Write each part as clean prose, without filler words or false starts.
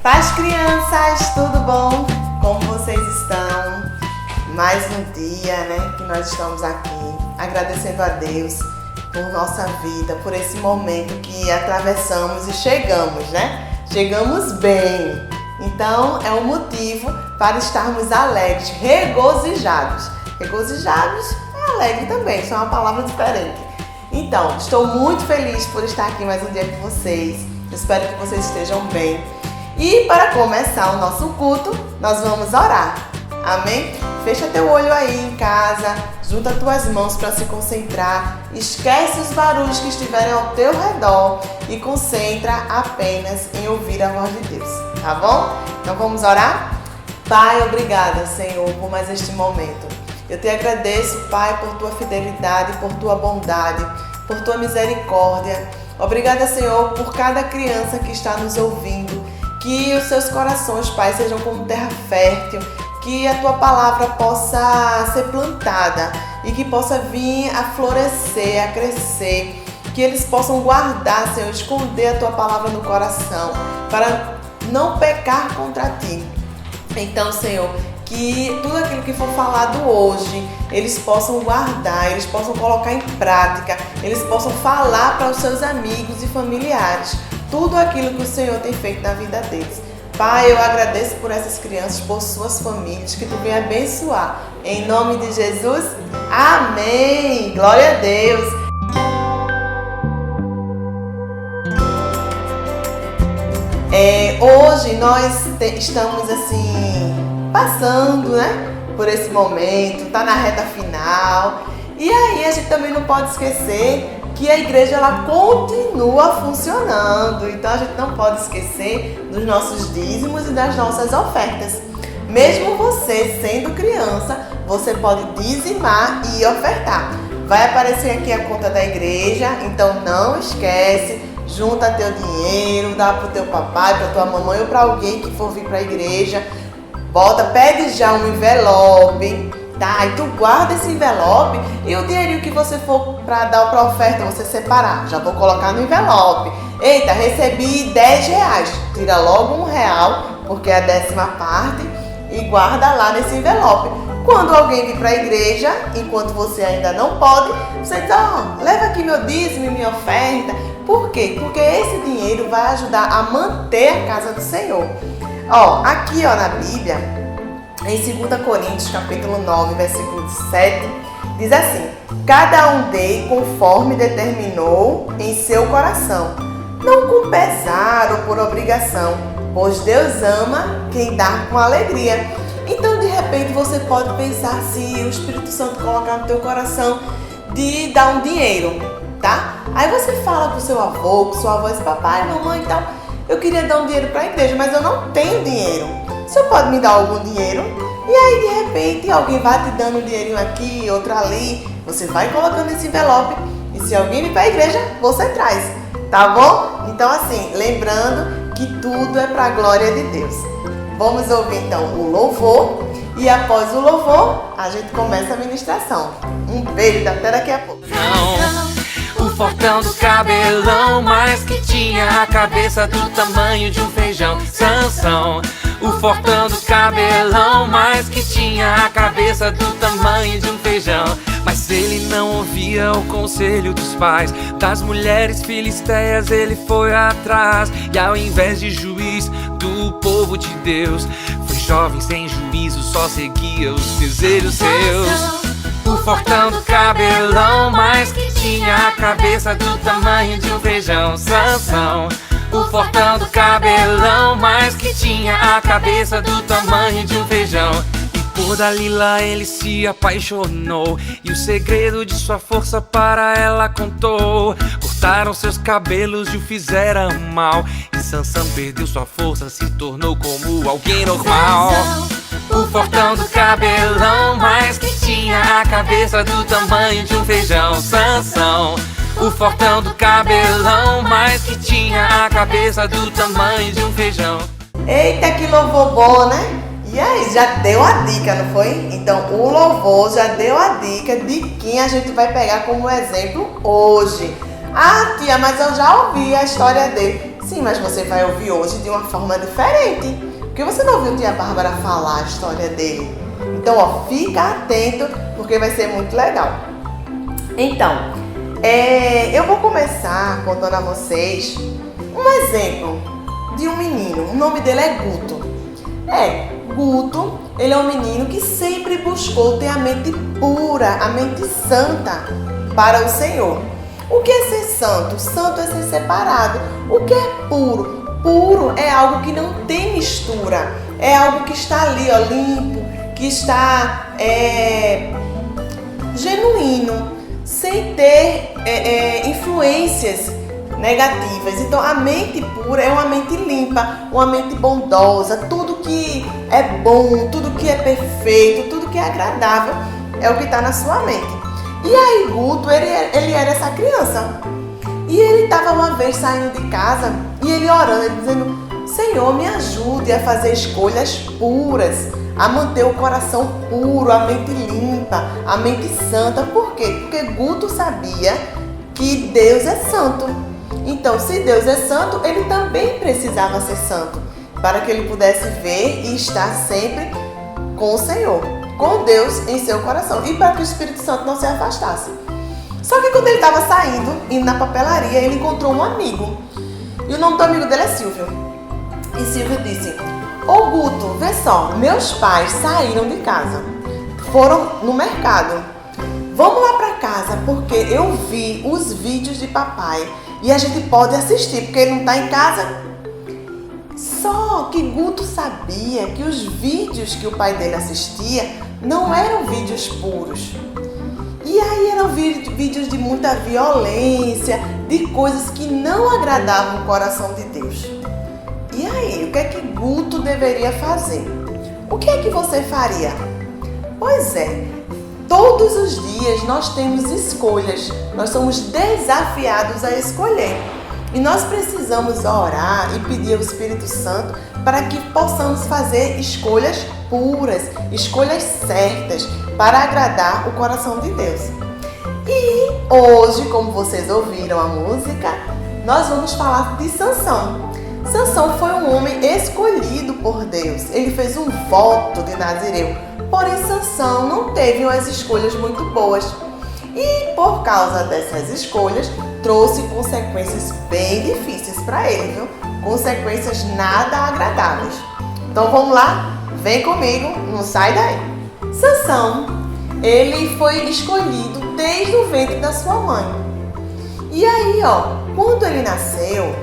Paz, crianças, tudo bom? Como vocês estão? Mais um dia, né, que nós estamos aqui agradecendo a Deus por nossa vida, por esse momento que atravessamos e chegamos, né? Chegamos bem. Então, é um motivo para estarmos alegres, regozijados. Regozijados é alegre também, só é uma palavra diferente. Então, estou muito feliz por estar aqui mais um dia com vocês. Espero que vocês estejam bem. E para começar o nosso culto, nós vamos orar. Amém? Fecha teu olho aí em casa, junta tuas mãos para se concentrar, esquece os barulhos que estiverem ao teu redor e concentra apenas em ouvir a voz de Deus, tá bom? Então vamos orar? Pai, obrigada, Senhor, por mais este momento. Eu te agradeço, Pai, por tua fidelidade, por tua bondade, por tua misericórdia. Obrigada, Senhor, por cada criança que está nos ouvindo. Que os seus corações, Pai, sejam como terra fértil, que a tua palavra possa ser plantada e que possa vir a florescer, a crescer, que eles possam guardar, Senhor, esconder a tua palavra no coração, para não pecar contra ti. Então, Senhor, que tudo aquilo que for falado hoje, eles possam guardar, eles possam colocar em prática, eles possam falar para os seus amigos e familiares, tudo aquilo que o Senhor tem feito na vida deles. Pai, eu agradeço por essas crianças, por suas famílias, que Tu venha abençoar. Em nome de Jesus, amém! Glória a Deus! Hoje nós estamos assim, passando, né, por esse momento, tá na reta final. E aí a gente também não pode esquecer que a igreja ela continua funcionando, então a gente não pode esquecer dos nossos dízimos e das nossas ofertas. Mesmo você sendo criança, você pode dizimar e ofertar. Vai aparecer aqui a conta da igreja, então não esquece, junta teu dinheiro, dá pro teu papai, pra tua mamãe ou para alguém que for vir para a igreja. Pede já um envelope, tá? E tu guarda esse envelope e o dinheirinho que você for para dar para oferta, você separar. Já vou colocar no envelope. Eita, recebi R$10. Tira logo R$1, porque é a 10ª parte, e guarda lá nesse envelope. Quando alguém vir para a igreja, enquanto você ainda não pode, você diz, leva aqui meu dízimo e minha oferta. Por quê? Porque esse dinheiro vai ajudar a manter a casa do Senhor. Aqui na Bíblia, em 2 Coríntios, capítulo 9, versículo 7, diz assim: cada um dê conforme determinou em seu coração, não com pesar ou por obrigação, pois Deus ama quem dá com alegria. Então, de repente, você pode pensar se o Espírito Santo colocar no teu coração de dar um dinheiro, tá? Aí você fala pro seu avô, com sua avó, diz, papai, mamãe, então, eu queria dar um dinheiro para a igreja, mas eu não tenho dinheiro. O senhor pode me dar algum dinheiro? E aí, de repente, alguém vai te dando um dinheirinho aqui, outro ali. Você vai colocando esse envelope e se alguém vir para a igreja, você traz, tá bom? Então, assim, lembrando que tudo é para a glória de Deus. Vamos ouvir, então, o louvor e após o louvor, a gente começa a ministração. Um beijo, até daqui a pouco. O fortão do cabelão, mas que tinha a cabeça do tamanho de um feijão. Sansão. O fortão do cabelão, mas que tinha a cabeça do tamanho de um feijão. Mas ele não ouvia o conselho dos pais, das mulheres filisteias ele foi atrás. E ao invés de juiz do povo de Deus, foi jovem sem juízo, só seguia os desejos seus. O fortão do cabelão, mas que tinha a cabeça do tamanho de um feijão. Sansão. O fortão do cabelão, mas que tinha a cabeça do tamanho de um feijão. E por Dalila ele se apaixonou, e o segredo de sua força para ela contou. Cortaram seus cabelos e o fizeram mal, e Sansão perdeu sua força, se tornou como alguém normal. O fortão do cabelão, mas que tinha a cabeça do tamanho de um feijão. Sansão. O fortão do cabelão, mas que tinha a cabeça do tamanho de um feijão. Eita, que louvor bom, né? E aí, já deu a dica, não foi? Então, o louvor já deu a dica de quem a gente vai pegar como exemplo hoje. Ah, tia, mas eu já ouvi a história dele. Sim, mas você vai ouvir hoje de uma forma diferente, porque você não ouviu tia Bárbara falar a história dele. Então, ó, fica atento, porque vai ser muito legal. Então, eu vou começar contando a vocês um exemplo de um menino. O nome dele é Guto. Guto, ele é um menino que sempre buscou ter a mente pura, a mente santa para o Senhor. O que é ser santo? Santo é ser separado. O que é puro? Puro é algo que não tem mistura. É algo que está ali, ó, limpo, que está genuíno, sem ter influências negativas. Então a mente pura é uma mente limpa, uma mente bondosa. Tudo que é bom, tudo que é perfeito, tudo que é agradável é o que está na sua mente. E aí Guto, ele era essa criança. E ele estava uma vez saindo de casa e ele orando, ele dizendo: Senhor, me ajude a fazer escolhas puras, a manter o coração puro, a mente limpa, a mente santa. Por quê? Porque Guto sabia que Deus é santo. Então, se Deus é santo, ele também precisava ser santo, para que ele pudesse ver e estar sempre com o Senhor, com Deus em seu coração, e para que o Espírito Santo não se afastasse. Só que quando ele estava saindo, indo na papelaria, ele encontrou um amigo. E o nome do amigo dele é Silvio. E Silvio disse: Ô Guto, vê só, meus pais saíram de casa, foram no mercado. Vamos lá para casa, porque eu vi os vídeos de papai e a gente pode assistir, porque ele não está em casa. Só que Guto sabia que os vídeos que o pai dele assistia não eram vídeos puros. E aí eram vídeos de muita violência, de coisas que não agradavam o coração de Deus. E aí, o que é que Guto deveria fazer? O que é que você faria? Pois é, todos os dias nós temos escolhas, nós somos desafiados a escolher. E nós precisamos orar e pedir ao Espírito Santo para que possamos fazer escolhas puras, escolhas certas, para agradar o coração de Deus. E hoje, como vocês ouviram a música, nós vamos falar de Sansão. Sansão foi um homem escolhido por Deus. Ele fez um voto de Nazireu. Porém, Sansão não teve umas escolhas muito boas. E por causa dessas escolhas, trouxe consequências bem difíceis para ele, viu? Consequências nada agradáveis. Então vamos lá? Vem comigo, não sai daí. Sansão, ele foi escolhido desde o ventre da sua mãe. E aí, ó, quando ele nasceu,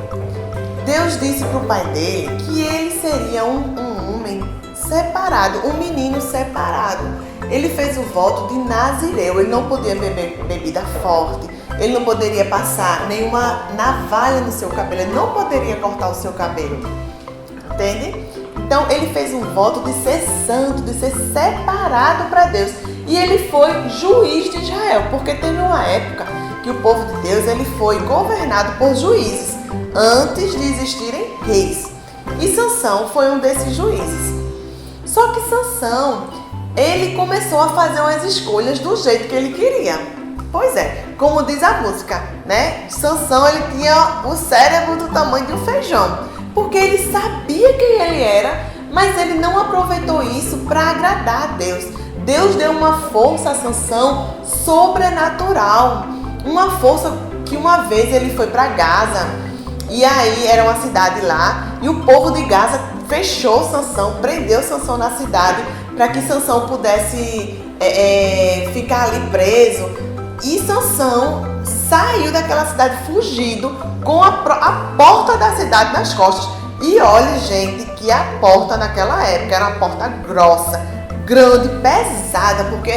Deus disse para o pai dele que ele seria um homem separado, um menino separado. Ele fez o voto de Nazireu, ele não podia beber bebida forte, ele não poderia passar nenhuma navalha no seu cabelo, ele não poderia cortar o seu cabelo, entende? Então ele fez um voto de ser santo, de ser separado para Deus. E ele foi juiz de Israel, porque teve uma época que o povo de Deus ele foi governado por juízes, antes de existirem reis. E Sansão foi um desses juízes. Só que Sansão, ele começou a fazer umas escolhas do jeito que ele queria. Pois é, como diz a música, né? Sansão, ele tinha o cérebro do tamanho de um feijão, porque ele sabia quem ele era, mas ele não aproveitou isso para agradar a Deus. Deus deu uma força a Sansão sobrenatural, uma força que uma vez ele foi para Gaza, e aí era uma cidade lá, e o povo de Gaza fechou Sansão, prendeu Sansão na cidade, para que Sansão pudesse ficar ali preso. E Sansão saiu daquela cidade fugido, com a porta da cidade nas costas. E olha, gente, que a porta naquela época era uma porta grossa, grande, pesada, porque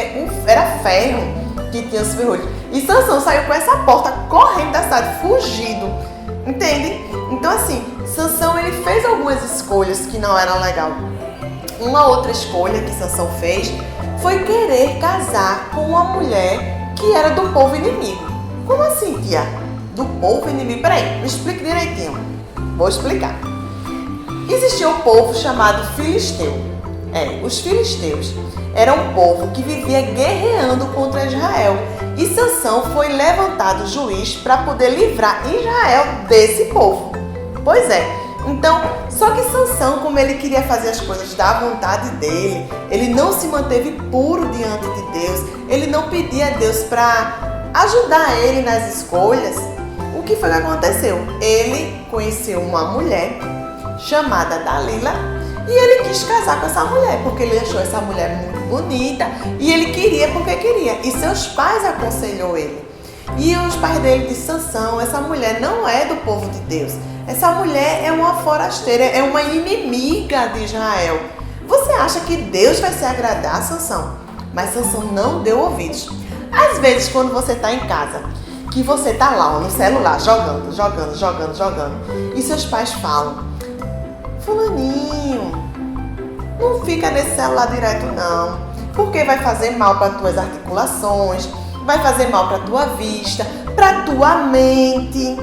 era ferro que tinha os ferrolhos. E Sansão saiu com essa porta correndo da cidade, fugido, entende? Então assim, Sansão ele fez algumas escolhas que não eram legais. Uma outra escolha que Sansão fez foi querer casar com uma mulher que era do povo inimigo. Como assim, tia? Do povo inimigo? Peraí, me explique direitinho. Vou explicar. Existia um povo chamado Filisteu. Os filisteus eram um povo que vivia guerreando contra Israel. E Sansão foi levantado juiz para poder livrar Israel desse povo. Pois é. Então, só que Sansão, como ele queria fazer as coisas da vontade dele, ele não se manteve puro diante de Deus, ele não pedia a Deus para ajudar ele nas escolhas. O que foi que aconteceu? Ele conheceu uma mulher chamada Dalila e ele quis casar com essa mulher, porque ele achou essa mulher muito bonita e ele queria porque queria. E seus pais aconselhou ele. E os pais dele disseram: Sansão, essa mulher não é do povo de Deus. Essa mulher é uma forasteira, é uma inimiga de Israel. Você acha que Deus vai se agradar, Sansão? Mas Sansão não deu ouvidos. Às vezes, quando você está em casa, que você está lá no celular, jogando, e seus pais falam: fulaninho, não fica nesse celular direto não, porque vai fazer mal para tuas articulações, vai fazer mal para tua vista, para tua mente.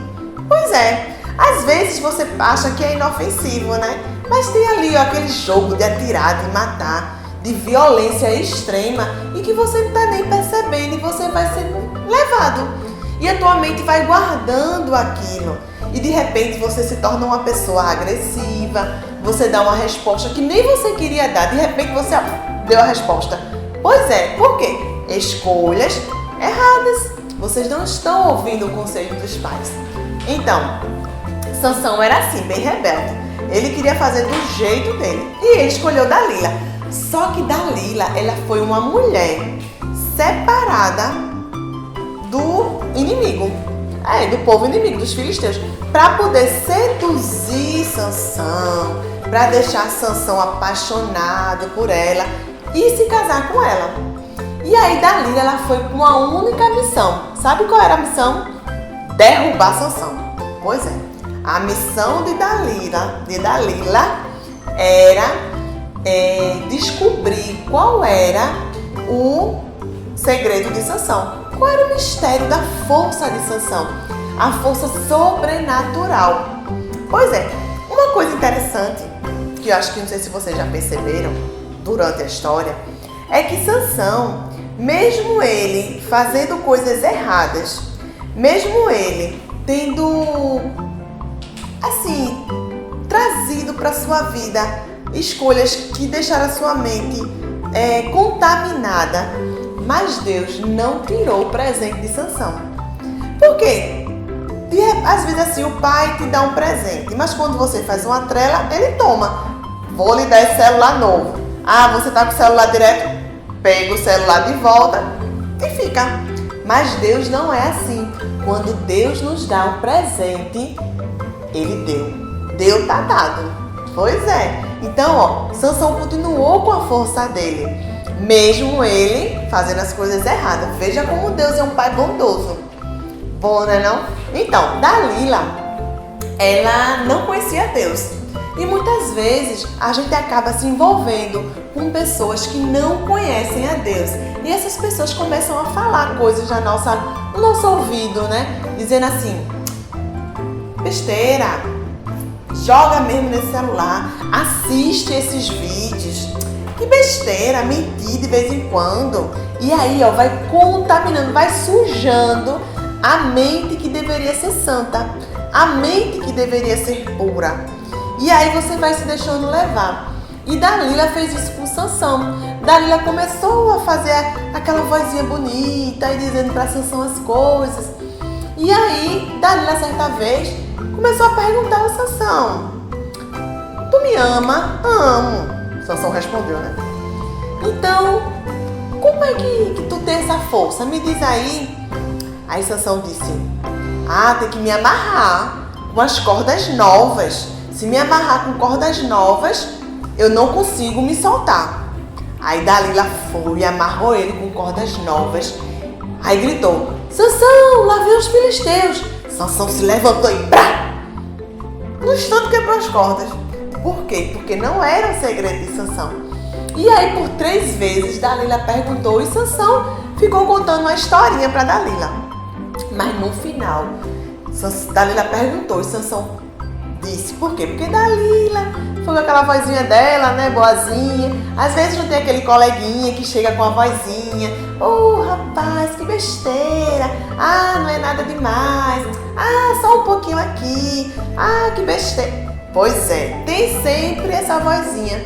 Pois é. Às vezes você acha que é inofensivo, né? Mas tem ali aquele jogo de atirar, de matar, de violência extrema e que você não está nem percebendo e você vai sendo levado. E a tua mente vai guardando aquilo. E de repente você se torna uma pessoa agressiva, você dá uma resposta que nem você queria dar, de repente você deu a resposta. Pois é, por quê? Escolhas erradas. Vocês não estão ouvindo o conselho dos pais. Então, Sansão era assim, bem rebelde. Ele queria fazer do jeito dele. E ele escolheu Dalila. Só que Dalila, ela foi uma mulher separada do inimigo. Do povo inimigo, dos filisteus. Para poder seduzir Sansão. Para deixar Sansão apaixonado por ela. E se casar com ela. E aí Dalila, ela foi com uma única missão. Sabe qual era a missão? Derrubar Sansão. Pois é. A missão de Dalila era descobrir qual era o segredo de Sansão. Qual era o mistério da força de Sansão? A força sobrenatural. Pois é, uma coisa interessante, que eu acho que não sei se vocês já perceberam durante a história, é que Sansão, mesmo ele fazendo coisas erradas, mesmo ele tendo trazido para sua vida escolhas que deixaram a sua mente contaminada, mas Deus não tirou o presente de Sansão. Por quê? Às vezes assim, o pai te dá um presente, mas quando você faz uma trela, ele toma. Vou lhe dar esse celular novo. Você tá com o celular direto? Pega o celular de volta e fica. Mas Deus não é assim. Quando Deus nos dá um presente, Ele deu. Deu, tá dado. Pois é. Então, Sansão continuou com a força dele, mesmo ele fazendo as coisas erradas. Veja como Deus é um pai bondoso. Bom, né não? Então, Dalila, ela não conhecia Deus. E muitas vezes a gente acaba se envolvendo com pessoas que não conhecem a Deus. E essas pessoas começam a falar coisas no nosso ouvido, né? Dizendo assim: besteira, joga mesmo nesse celular, assiste esses vídeos. Que besteira, mentir de vez em quando. E aí, vai contaminando, vai sujando a mente que deveria ser santa, a mente que deveria ser pura. E aí você vai se deixando levar. E Dalila fez isso com Sansão. Dalila começou a fazer aquela vozinha bonita e dizendo para Sansão as coisas. E aí, Dalila, certa vez, começou a perguntar ao Sansão: tu me ama? Amo. Sansão respondeu, né? Então, como é que tu tem essa força? Me diz aí. Aí Sansão disse: tem que me amarrar com as cordas novas. Se me amarrar com cordas novas, eu não consigo me soltar. Aí Dalila foi e amarrou ele com cordas novas. Aí gritou: Sansão, lá vem os filisteus. Sansão se levantou e no instante quebrou as cordas. Por quê? Porque não era o segredo de Sansão. E aí por 3 vezes Dalila perguntou e Sansão ficou contando uma historinha para Dalila. Mas no final, Dalila perguntou e Sansão disse: por quê? Porque Dalila foi com aquela vozinha dela, né, boazinha. Às vezes não tem aquele coleguinha que chega com a vozinha. Rapaz, que besteira. Não é nada demais. Só um pouquinho aqui. Que besteira. Pois é, tem sempre essa vozinha.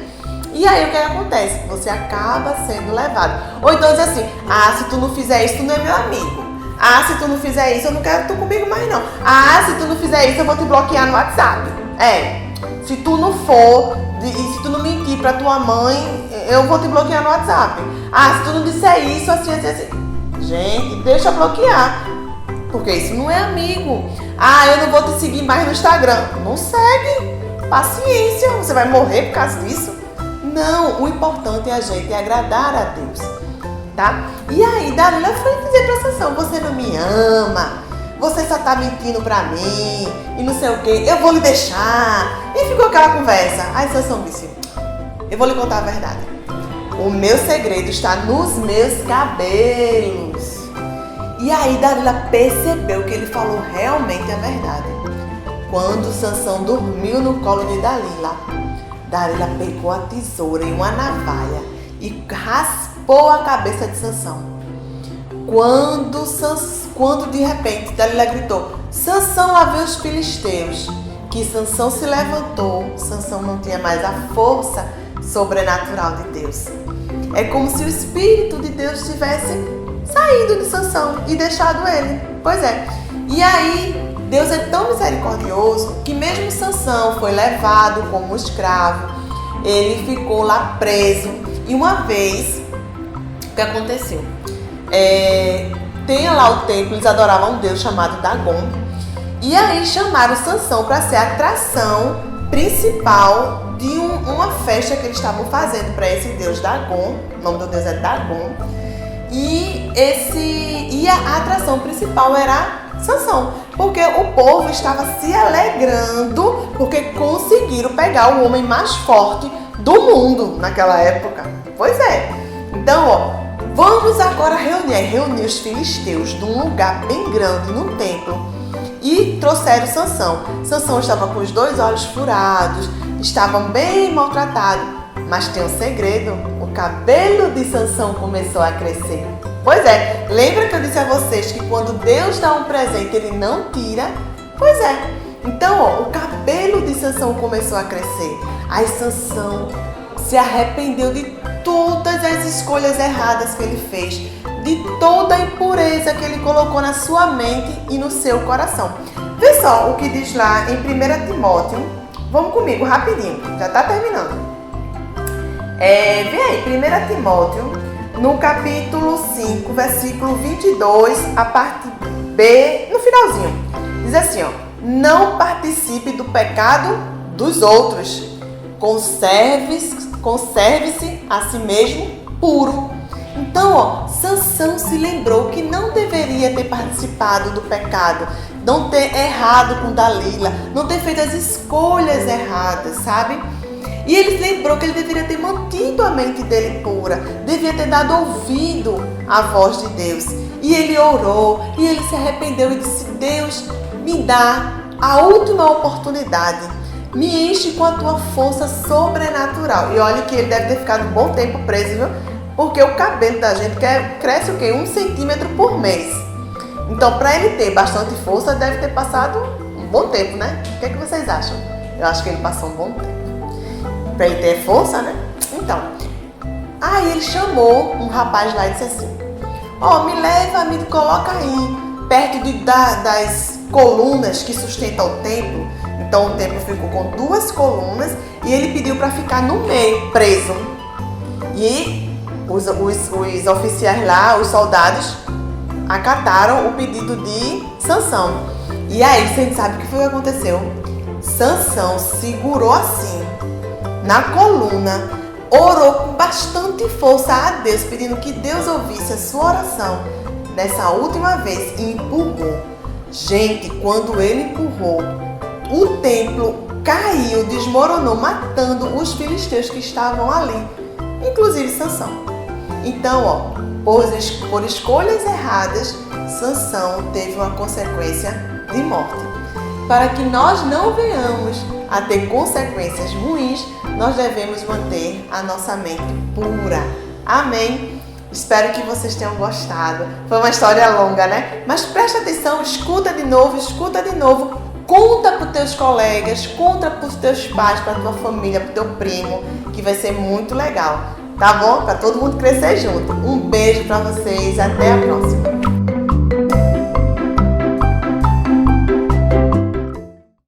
E aí o que acontece? Você acaba sendo levado. Ou então diz assim, se tu não fizer isso, tu não é meu amigo. Se tu não fizer isso, eu não quero tu comigo mais não. Se tu não fizer isso, eu vou te bloquear no WhatsApp. Se tu não for, e se tu não mentir pra tua mãe, eu vou te bloquear no WhatsApp. Se tu não disser isso, assim. Gente, deixa bloquear. Porque isso não é amigo. Eu não vou te seguir mais no Instagram. Não segue. Paciência, você vai morrer por causa disso? Não, o importante é a gente agradar a Deus, tá? E aí, Dalila foi dizer pra Sansão, você não me ama, você só tá mentindo pra mim, e não sei o quê, eu vou lhe deixar. E ficou aquela conversa. Aí Sansão disse, eu vou lhe contar a verdade. O meu segredo está nos meus cabelos. E aí Dalila percebeu que ele falou realmente a verdade. Quando Sansão dormiu no colo de Dalila, Dalila pegou a tesoura e uma navalha e raspou a cabeça de Sansão. Quando de repente Dalila gritou, Sansão, lá vem os filisteus. Que Sansão se levantou, Sansão não tinha mais a força sobrenatural de Deus. É como se o Espírito de Deus tivesse saído de Sansão e deixado ele. Pois é. E aí, Deus é tão misericordioso que mesmo Sansão foi levado como escravo, ele ficou lá preso. E uma vez, o que aconteceu? Tem lá o templo, eles adoravam um deus chamado Dagon. E aí chamaram Sansão para ser a atração principal de uma festa que eles estavam fazendo para esse deus Dagon. O nome do deus é Dagon. E a atração principal era Sansão, porque o povo estava se alegrando porque conseguiram pegar o homem mais forte do mundo naquela época. Pois é. Então, vamos agora reunir os filisteus num lugar bem grande, num templo, e trouxeram Sansão. Sansão estava com os 2 olhos furados, estava bem maltratado, mas tem um segredo, o cabelo de Sansão começou a crescer. Pois é, lembra que eu disse a vocês que quando Deus dá um presente, Ele não tira? Pois é, então o cabelo de Sansão começou a crescer. Aí Sansão se arrependeu de todas as escolhas erradas que ele fez, de toda a impureza que ele colocou na sua mente e no seu coração. Vê só o que diz lá em 1 Timóteo. Vamos comigo, rapidinho, já está terminando. Vem aí, 1 Timóteo, no capítulo 5, versículo 22, a parte B, no finalzinho. Diz assim, não participe do pecado dos outros. Conserve-se a si mesmo puro. Então, Sansão se lembrou que não deveria ter participado do pecado, não ter errado com Dalila, não ter feito as escolhas erradas, sabe? E ele lembrou que ele deveria ter mantido a mente dele pura, devia ter dado ouvido à voz de Deus. E ele orou, e ele se arrependeu e disse, Deus, me dá a última oportunidade, me enche com a tua força sobrenatural. E olha que ele deve ter ficado um bom tempo preso, viu? Porque o cabelo da gente cresce o quê? 1 centímetro por mês. Então, para ele ter bastante força, deve ter passado um bom tempo, né? O que é que vocês acham? Eu acho que ele passou um bom tempo. Para ele ter força, né? Então, aí ele chamou um rapaz lá e disse assim, me leva, me coloca aí, perto das colunas que sustentam o templo. Então o templo ficou com 2 colunas e ele pediu para ficar no meio, preso. E os oficiais lá, os soldados, acataram o pedido de Sansão. E aí, você sabe o que foi que aconteceu? Sansão segurou assim na coluna, orou com bastante força a Deus, pedindo que Deus ouvisse a sua oração nessa última vez e empurrou. Gente, quando ele empurrou, o templo caiu, desmoronou, matando os filisteus que estavam ali, inclusive Sansão. Então, por escolhas erradas, Sansão teve uma consequência de morte. Para que nós não venhamos a ter consequências ruins, nós devemos manter a nossa mente pura. Amém? Espero que vocês tenham gostado. Foi uma história longa, né? Mas presta atenção, escuta de novo, conta para os teus colegas, conta para os teus pais, para a tua família, para o teu primo, que vai ser muito legal, tá bom? Para todo mundo crescer junto. Um beijo para vocês, até a próxima.